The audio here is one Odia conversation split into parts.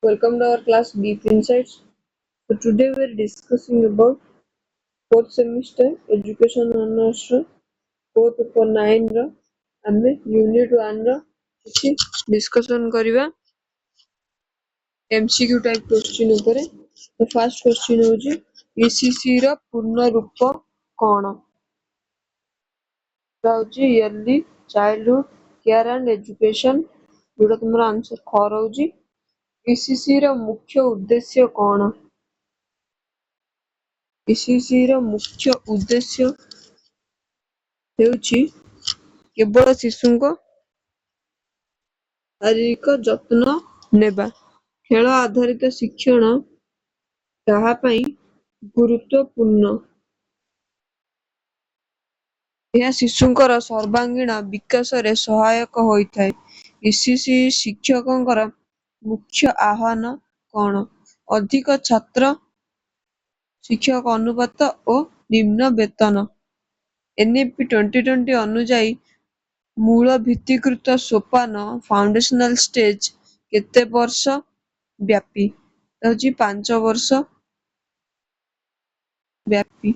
Welcome to our class Deep Insights. So today we are discussing about fourth semester education honors core paper 9 ର ଆମେ unit 1 ର କିଛି discussion କରିବା MCQ type question ଉପରେ। ତ first question ହଉଛି ECC ର ପୂର୍ଣ୍ଣ ରୂପ କଣ? ହଉଛି Early Childhood Care and Education, ଯୋଉଟା ତୁମର answer ख ରହୁଛି। ECC ର ମୁଖ୍ୟ ଉଦ୍ଦେଶ୍ୟ କଣ? ECC ର ମୁଖ୍ୟ ଉଦ୍ଦେଶ୍ୟ ହେଉଛି କେବଳ ଶିଶୁଙ୍କ ଶାରୀରିକ ଯତ୍ନ ନେବା। ଖେଳ ଆଧାରିତ ଶିକ୍ଷଣ ତାହା ପାଇଁ ଗୁରୁତ୍ୱପୂର୍ଣ୍ଣ। ଏହା ଶିଶୁଙ୍କର ସର୍ବାଙ୍ଗୀନ ବିକାଶରେ ସହାୟକ ହୋଇଥାଏ। ECC ଶିକ୍ଷକଙ୍କର ମୁଖ୍ୟ ଆହ୍ୱାନ କଣ? ଅଧିକ ଛାତ୍ର ଶିକ୍ଷକ ଅନୁପାତ ଓ ନିମ୍ନ ବେତନ। NEP 2020 ଅନୁଯାୟୀ ମୂଳ ଭିତ୍ତିକୃତ ସୋପାନ ଫାଉଣ୍ଡେସନାଲ ଷ୍ଟେଜ କେତେ ବର୍ଷ ବ୍ୟାପୀ? ହେଉଛି 5 ବର୍ଷ ବ୍ୟାପୀ।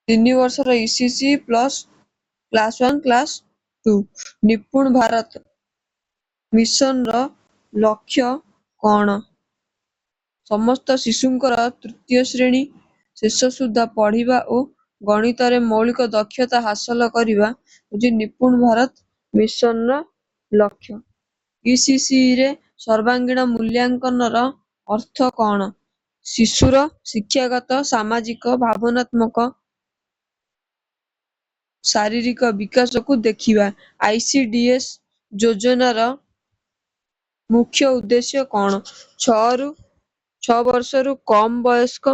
3 ବର୍ଷର ECC ପ୍ଲସ୍ କ୍ଲାସ୍ 1 କ୍ଲାସ୍ 2। ନିପୁଣ ଭାରତ ମିଶନର ଲକ୍ଷ୍ୟ କଣ? ସମସ୍ତ ଶିଶୁଙ୍କର ତୃତୀୟ ଶ୍ରେଣୀ ଶେଷ ସୁଦ୍ଧା ପଢିବା ଓ ଗଣିତରେ ମୌଳିକ ଦକ୍ଷତା ହାସଲ କରିବା ହେଉଛି ନିପୁଣ ଭାରତ ମିଶନର ଲକ୍ଷ୍ୟ। ECC ରେ ସର୍ବାଙ୍ଗୀନ ମୂଲ୍ୟାଙ୍କନର ଅର୍ଥ କଣ? ଶିଶୁର ଶିକ୍ଷାଗତ, ସାମାଜିକ, ଭାବନାତ୍ମକ, ଶାରୀରିକ ବିକାଶକୁ ଦେଖିବା। ICDS ଯୋଜନାର ମୁଖ୍ୟ ଉଦ୍ଦେଶ୍ୟ କଣ? 6 ବର୍ଷରୁ କମ୍ ବୟସ୍କ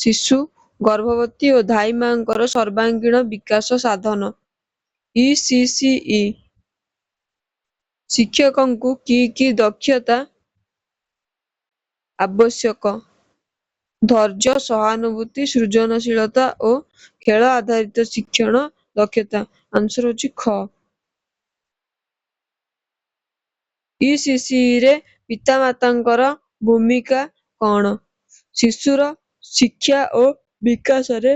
ଶିଶୁ, ଗର୍ଭବତୀ ଓ ଧାଇ ମାଙ୍କର ସର୍ବାଙ୍ଗୀନ ବିକାଶ ସାଧନ। ECCE ଶିକ୍ଷକଙ୍କୁ କି ଦକ୍ଷତା ଆବଶ୍ୟକ? ଧୈର୍ଯ୍ୟ, ସହାନୁଭୂତି, ସୃଜନଶୀଳତା ଓ ଖେଳ ଆଧାରିତ ଶିକ୍ଷଣ ଦକ୍ଷତା। ଆନ୍ସର ହେଉଛି ଖ। ECC ରେ ପିତାମାତାଙ୍କର ଭୂମିକା କଣ? ଶିଶୁର ଶିକ୍ଷା ଓ ବିକାଶରେ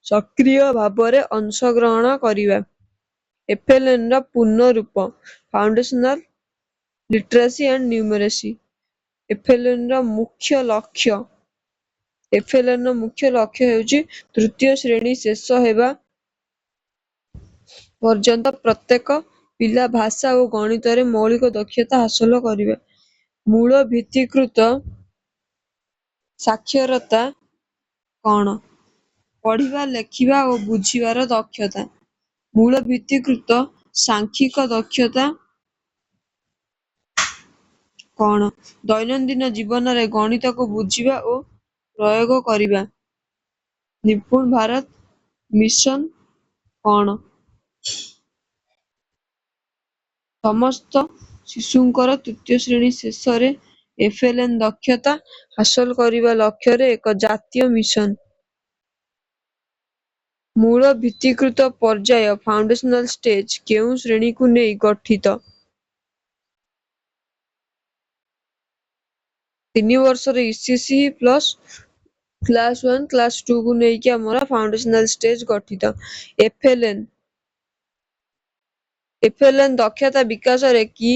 ସକ୍ରିୟ ଭାବରେ ଅଂଶଗ୍ରହଣ କରିବା। FLN ର ପୂର୍ଣ୍ଣ ରୂପ ଫାଉଣ୍ଡେସନାଲ ଲିଟରାସି ଆଣ୍ଡ ନ୍ୟୁମେରେସି। FLN ର ମୁଖ୍ୟ ଲକ୍ଷ୍ୟ ହେଉଛି ତୃତୀୟ ଶ୍ରେଣୀ ଶେଷ ହେବା ପର୍ଯ୍ୟନ୍ତ ପ୍ରତ୍ୟେକ ପିଲା ଭାଷା ଓ ଗଣିତରେ ମୌଳିକ ଦକ୍ଷତା ହାସଲ କରିବା। ମୂଳ ଭିତ୍ତିକୃତ ସାକ୍ଷରତା କଣ? ପଢିବା, ଲେଖିବା ଓ ବୁଝିବାର ଦକ୍ଷତା। ମୂଳ ଭିତ୍ତିକୃତ ସାଂଖ୍ୟିକ ଦକ୍ଷତା କଣ? ଦୈନନ୍ଦିନ ଜୀବନରେ ଗଣିତକୁ ବୁଝିବା ଓ ପ୍ରୟୋଗ କରିବା। ନିପୁଣ ଭାରତ ମିଶନ କଣ? ସମସ୍ତ ଶିଶୁଙ୍କର ତୃତୀୟ ଶ୍ରେଣୀ ଶେଷରେ FLN ଦକ୍ଷତା ହାସଲ କରିବା ଲକ୍ଷ୍ୟରେ ଏକ ଜାତୀୟ ମିଶନ। ମୂଳ ଭିତ୍ତିକୃତ ପର୍ଯ୍ୟାୟ ଫାଉଣ୍ଡେସନାଲ ଷ୍ଟେଜ କେଉଁ ଶ୍ରେଣୀକୁ ନେଇ ଗଠିତ? 3 ବର୍ଷର ECC ପ୍ଲସ୍ କ୍ଲାସ୍ 1 କ୍ଲାସ୍ 2 କୁ ନେଇକି ଆମର ଫାଉଣ୍ଡେସନାଲ ଷ୍ଟେଜ ଗଠିତ। FLN ଦକ୍ଷତା ବିକାଶରେ କି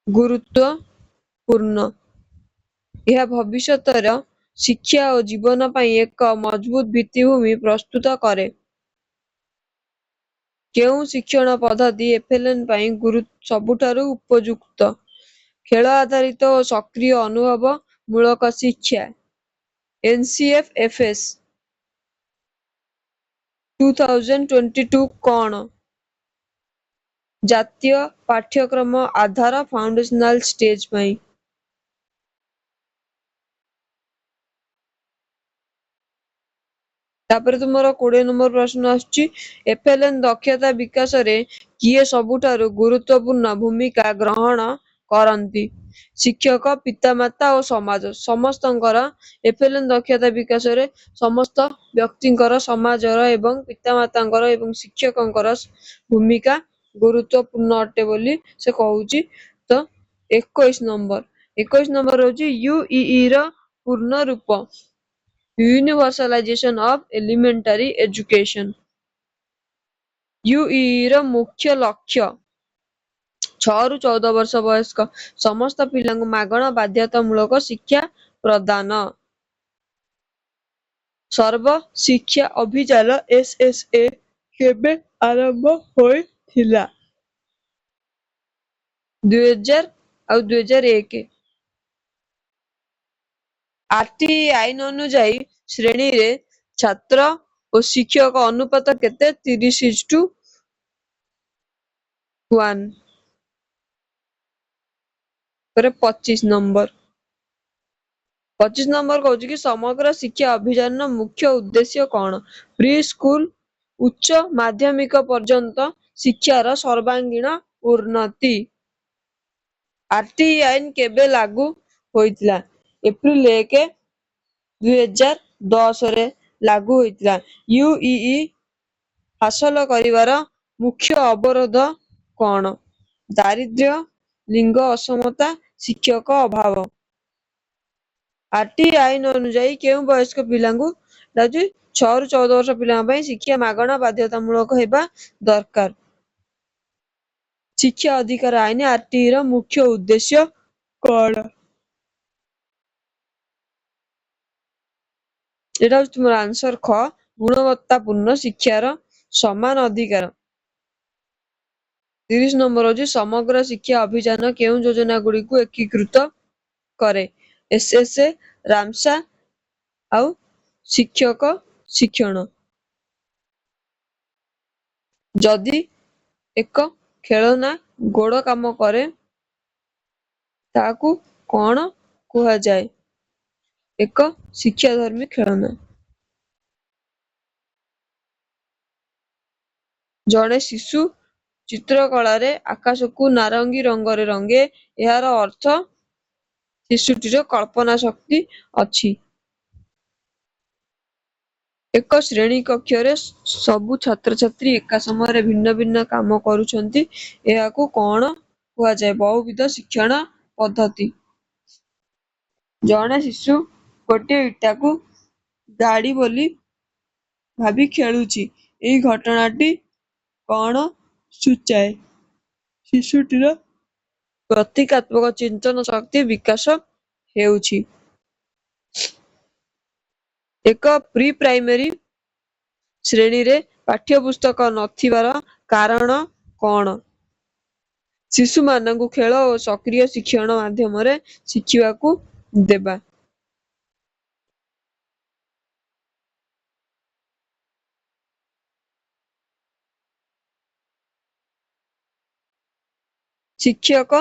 ଗୁରୁତ୍ୱପୂର୍ଣ୍ଣ? ଏହା ଭବିଷ୍ୟତର ଶିକ୍ଷା ଓ ଜୀବନ ପାଇଁ ଏକ ମଜବୁତ ଭିତ୍ତିଭୂମି ପ୍ରସ୍ତୁତ କରେ। କେଉଁ ଶିକ୍ଷଣ ପଦ୍ଧତି FLN ପାଇଁ ସବୁଠାରୁ ଉପଯୁକ୍ତ? ଖେଳ ଆଧାରିତ ଓ ସକ୍ରିୟ ଅନୁଭବ ମୂଳକ ଶିକ୍ଷା। NCFFS 2022 କଣ? ଜାତୀୟ ପାଠ୍ୟକ୍ରମ ଆଧାର ଫାଉଣ୍ଡେସନାଲ ଷ୍ଟେଜ ପାଇଁ। ତାପରେ ତୁମର 20 ନମ୍ବର ପ୍ରଶ୍ନ ଆସୁଛି, FLN ଦକ୍ଷତା ବିକାଶରେ କିଏ ସବୁଠାରୁ ଗୁରୁତ୍ୱପୂର୍ଣ୍ଣ ଭୂମିକା ଗ୍ରହଣ କରନ୍ତି? ଶିକ୍ଷକ, ପିତାମାତା ଓ ସମାଜ। ସମସ୍ତଙ୍କର FLN ଦକ୍ଷତା ବିକାଶରେ ସମସ୍ତ ବ୍ୟକ୍ତିଙ୍କର, ସମାଜର ଏବଂ ପିତାମାତାଙ୍କର ଏବଂ ଶିକ୍ଷକଙ୍କର ଭୂମିକା ଗୁରୁତ୍ୱପୂର୍ଣ୍ଣ ଅଟେ ବୋଲି ସେ କହୁଛି। ତ 21 ନମ୍ବର ହଉଛି ୟୁଇଇ ର ପୂର୍ଣ୍ଣ ରୂପ ୟୁନିଭର୍ସାଲାଇଜେସନ ଅଫ ଏଲିମେଣ୍ଟାରୀ ଏଜୁକେସନ। ୟୁଇଇ ର ମୁଖ୍ୟ ଲକ୍ଷ୍ୟ 6 ରୁ 14 ବର୍ଷ ବୟସ୍କ ସମସ୍ତ ପିଲାଙ୍କୁ ମାଗଣା ବାଧ୍ୟତାମୂଳକ ଶିକ୍ଷା ପ୍ରଦାନ। ସର୍ବ ଶିକ୍ଷା ଅଭିଯାନ SSA କେବେ ଆରମ୍ଭ ହୋଇଥିଲା? 2000 ଆଉ 2001। RTI ଆଇନ ଅନୁଯାୟୀ ଶ୍ରେଣୀରେ ଛାତ୍ର ଓ ଶିକ୍ଷକ ଅନୁପାତ କେତେ? 30:1। ପରେ 25 ନମ୍ବର କହୁଛି କି ସମଗ୍ର ଶିକ୍ଷା ଅଭିଯାନର ମୁଖ୍ୟ ଉଦ୍ଦେଶ୍ୟ କଣ? ପ୍ରି ସ୍କୁଲ ଉଚ୍ଚ ମାଧ୍ୟମିକ ପର୍ଯ୍ୟନ୍ତ ଶିକ୍ଷାର ସର୍ବାଙ୍ଗୀନ ଉନ୍ନତି। RTI ଆଇନ କେବେ ଲାଗୁ ହୋଇଥିଲା? ଏପ୍ରିଲ 1, 2010 ଲାଗୁ ହୋଇଥିଲା। ୟୁଇଇ ହାସଲ କରିବାର ମୁଖ୍ୟ ଅବରୋଧ କଣ? ଦାରିଦ୍ର୍ୟ, ଲିଙ୍ଗ ଅସମତା, ଶିକ୍ଷକ ଅଭାବ। RTI ଆଇନ ଅନୁଯାୟୀ କେଉଁ ବୟସ୍କ ପିଲାଙ୍କୁ 6 ରୁ 14 ବର୍ଷ ପିଲାଙ୍କ ପାଇଁ ଶିକ୍ଷା ମାଗଣା ବାଧ୍ୟତାମୂଳକ ହେବା ଦରକାର? ଶିକ୍ଷା ଅଧିକାର ଆଇନ RTI ର ମୁଖ୍ୟ ଉଦ୍ଦେଶ୍ୟ କଣ? ଏଟା ହଉଛି ତୁମର ଆନ୍ସର ଖ ଗୁଣବତ୍ତାପୂର୍ଣ୍ଣ ଶିକ୍ଷାର ସମାନ ଅଧିକାର। 30 ନମ୍ବର ହଉଛି ସମଗ୍ର ଶିକ୍ଷା ଅଭିଯାନ କେଉଁ ଯୋଜନା ଗୁଡିକୁ ଏକୀକୃତ କରେ? SSA, ରାମସା ଆଉ ଶିକ୍ଷକ ଶିକ୍ଷଣ। ଯଦି ଏକ ଖେଳନା ଗୋଡ଼ କାମ କରେ ତାକୁ କଣ କୁହାଯାଏ? ଏକ ଶିକ୍ଷାଧର୍ମୀ ଖେଳନା। ଜଣେ ଶିଶୁ ଚିତ୍ରକଳାରେ ଆକାଶକୁ ନାରଙ୍ଗୀ ରଙ୍ଗରେ ରଙ୍ଗେ, ଏହାର ଅର୍ଥ ଶିଶୁଟିର କଳ୍ପନା ଶକ୍ତି ଅଛି। ଏକ ଶ୍ରେଣୀ କକ୍ଷରେ ସବୁ ଛାତ୍ରଛାତ୍ରୀ ଏକା ସମୟରେ ଭିନ୍ନ ଭିନ୍ନ କାମ କରୁଛନ୍ତି, ଏହାକୁ କଣ କୁହାଯାଏ? ବହୁବିଧ ଶିକ୍ଷଣ ପଦ୍ଧତି। ଜଣେ ଶିଶୁ ଗୋଟିଏ ଇଟାକୁ ଗାଡ଼ି ବୋଲି ଭାବି ଖେଳୁଛି, ଏହି ଘଟଣାଟି କଣ ସୂଚାଏ? ଶିଶୁଟିର ପ୍ରତୀକାତ୍ମକ ଚିନ୍ତନ ଶକ୍ତି ବିକାଶ ହେଉଛି। ଏକ ପ୍ରି ପ୍ରାଇମେରୀ ଶ୍ରେଣୀରେ ପାଠ୍ୟପୁସ୍ତକ ନଥିବାର କାରଣ କଣ? ଶିଶୁମାନଙ୍କୁ ଖେଳ ଓ ସକ୍ରିୟ ଶିକ୍ଷଣ ମାଧ୍ୟମରେ ଶିଖିବାକୁ ଦେବା। ଶିକ୍ଷକ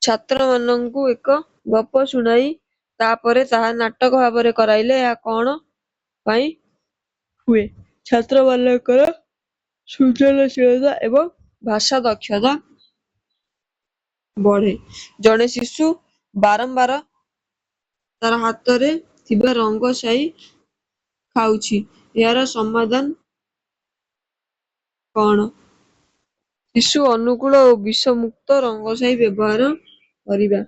ଛାତ୍ରମାନଙ୍କୁ ଏକ ଗପ ଶୁଣାଇ ତାପରେ ତାହା ନାଟକ ଭାବରେ କରାଇଲେ ଏହା କଣ ପାଇଁ ହୁଏ? ଛାତ୍ରମାନଙ୍କର ସୃଜନଶୀଳତା ଏବଂ ଭାଷା ଦକ୍ଷତା ବଢେ। ଜଣେ ଶିଶୁ ବାରମ୍ବାର ତାର ହାତରେ ଥିବା ରଙ୍ଗ ସାଇ ଖାଉଛି, ଏହାର ସମାଧାନ କଣ? ଶିଶୁ ଅନୁକୂଳ ଓ ବିଷମୁକ୍ତ ରଙ୍ଗସାଇ ବ୍ୟବହାର କରିବା।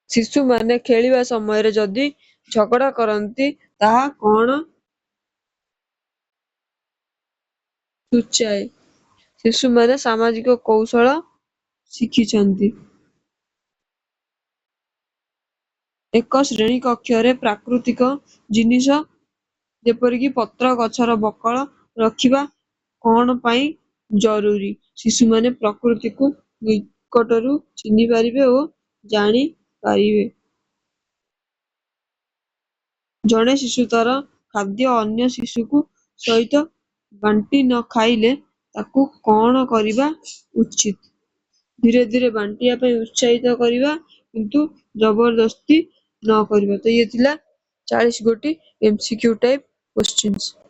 ଶିଶୁମାନେ ଖେଳିବା ସମୟରେ ଯଦି ଝଗଡ଼ା କରନ୍ତି ତାହା କଣ ସୂଚାଏ? ଶିଶୁମାନେ ସାମାଜିକ କୌଶଳ ଶିଖିଛନ୍ତି। ଏକ ଶ୍ରେଣୀ କକ୍ଷରେ ପ୍ରାକୃତିକ ଜିନିଷ ଯେପରିକି ପତ୍ର, ଗଛର ବକଳ ରଖିବା କଣ ପାଇଁ ଜରୁରୀ? ଶିଶୁମାନେ ପ୍ରକୃତିକୁ ନିକଟରୁ ଚିହ୍ନିପାରିବେ ଓ ଜାଣିପାରିବେ। ଜଣେ ଶିଶୁ ତାର ଖାଦ୍ୟ ଅନ୍ୟ ଶିଶୁକୁ ସହିତ ବାଣ୍ଟି ନ ଖାଇଲେ ତାକୁ କଣ କରିବା ଉଚିତ? ଧୀରେ ଧୀରେ ବାଣ୍ଟିବା ପାଇଁ ଉତ୍ସାହିତ କରିବା, କିନ୍ତୁ ଜବରଦସ୍ତି ନ କରିବା। ତ ଇଏ ଥିଲା 40 ଗୋଟି MCQ ଟାଇପ କ୍ୱେଶ୍ଚିନ୍ସ।